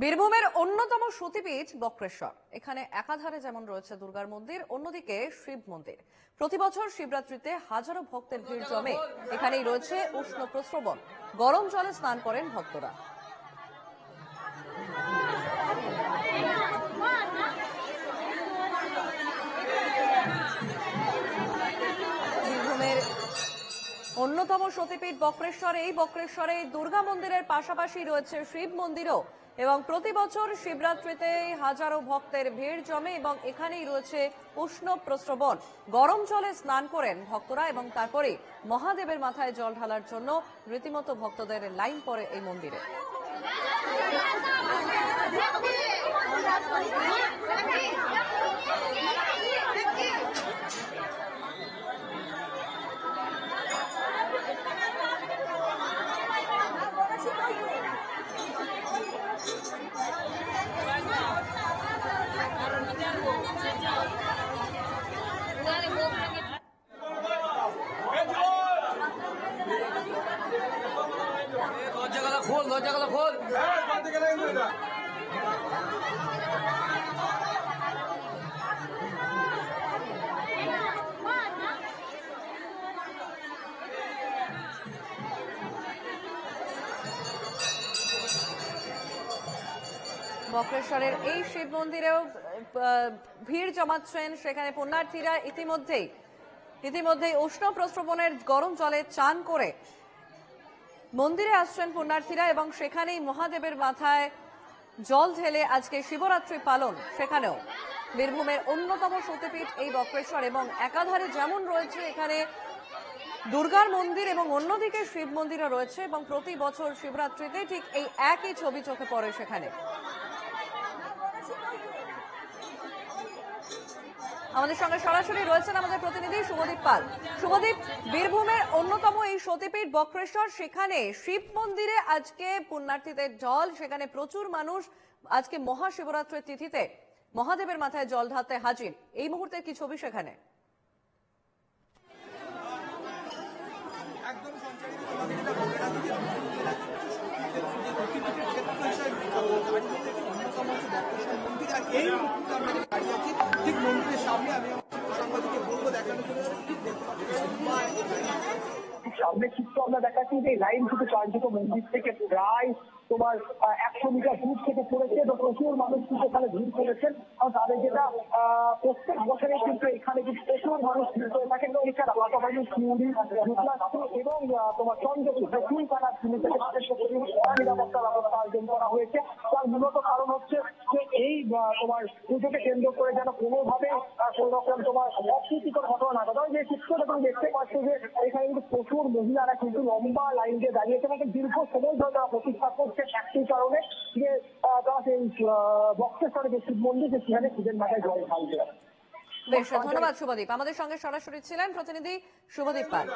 বীরভূমের অন্যতম সতীপীঠ বক্রেশ্বর। এখানে একাধারে যেমন রয়েছে দুর্গার মন্দির, অন্যদিকে শিব মন্দির। প্রতি বছর শিবরাত্রিতে হাজারো ভক্তের ভিড় জমে। এখানেই রয়েছে উষ্ণ প্রস্রবণ, গরম জলে স্নান করেন ভক্তরা। বীরভূমের অন্যতম সতীপীঠ বক্রেশ্বর, এই বক্রেশ্বরে দুর্গা মন্দিরের পাশাপাশি রয়েছে শিব মন্দিরও, এবং প্রতি বছর শিবরাত্রিতে হাজারো ভক্তের ভিড় জমে এবং এখানেই রয়েছে উষ্ণ প্রস্রবণ, গরম জলে স্নান করেন ভক্তরা এবং তারপরে মহাদেবের মাথায় জল ঢালার জন্য রীতিমতো ভক্তদের লাইন পড়ে এই মন্দিরে। দরজাগুলো খোল। বক্রেশ্বরের এই শিব মন্দিরেও ভিড় জমাচ্ছেন সেখানে পুণ্যার্থীরা। ইতিমধ্যেই উষ্ণ প্রস্রবণের গরম জলে চান করে মন্দিরে আসছেন পুণ্যার্থীরা এবং সেখানেই মহাদেবের মাথায় জল ঢেলে আজকে শিবরাত্রি পালন। সেখানেও বীরভূমের অন্যতম সতীপীঠ এই বক্রেশ্বর, এবং একাধারে যেমন রয়েছে এখানে দুর্গার মন্দির এবং অন্যদিকে শিব মন্দিরও রয়েছে, এবং প্রতি বছর শিবরাত্রিতে ঠিক এই একই ছবি চোখে পড়ে সেখানে। আমাদের সঙ্গে সরাসরি রয়েছেন আমাদের প্রতিনিধি শুভদীপ পাল। শুভদীপ, বীরভূমের অন্যতম এই সতীপীঠ বক্রেশ্বর, সেখানে শিব মন্দিরে আজকে পুণ্যার্থীদের ঢল, সেখানে প্রচুর মানুষ আজকে মহাশিবরাত্রির তিথিতে মহাদেবের মাথায় জল ঢালতে হাজির। এই মুহূর্তে কি ছবি সেখানে? এই মুহূর্তে আমরা দাঁড়িয়ে আছি ঠিক মন্দিরের সামনে। আমি সাংবাদিককে বলবো দেখানোর জন্য সামনে চিত্র আমরা দেখাচ্ছি যে লাইন শুধু চারদিকে মন্দির থেকে প্রায় তোমার 100 মিটার দূর থেকে পড়েছে এবং প্রচুর মানুষ কিন্তু এখানে ভিড় করেছেন। এবং তাদের যেটা প্রত্যেক বছরে কিন্তু এখানে কিন্তু প্রচুর মানুষ ভিড় করে থাকেন। এছাড়া পাশাপাশি শিউরি, এবং তোমার চন্দ্রপুর দুই থানা থেকে নিরাপত্তা ব্যবস্থা আয়োজন করা হয়েছে। তার মূলত কারণ হচ্ছে যে এই তোমার পুজোকে কেন্দ্র করে যেন কোনোভাবে কোন রকম তোমার অপ্রীতিকর ঘটনা না ঘটে। যে চিত্রটা তুমি দেখতে পাচ্ছ যে এখানে কিন্তু প্রচুর মহিলারা কিন্তু লম্বা লাইন দিয়ে দাঁড়িয়েছে এবং দীর্ঘ সময় ধরে তারা প্রতিষ্ঠা করছে একই কারণে যে তারা সেই বক্রেশ্বরে যে শিব মন্দির সেখানে শিবের মাথায় জল ঢালবে। বেশ, ধন্যবাদ শুভদীপ। আমাদের সঙ্গে সরাসরি ছিলেন প্রতিনিধি শুভদীপ পাল।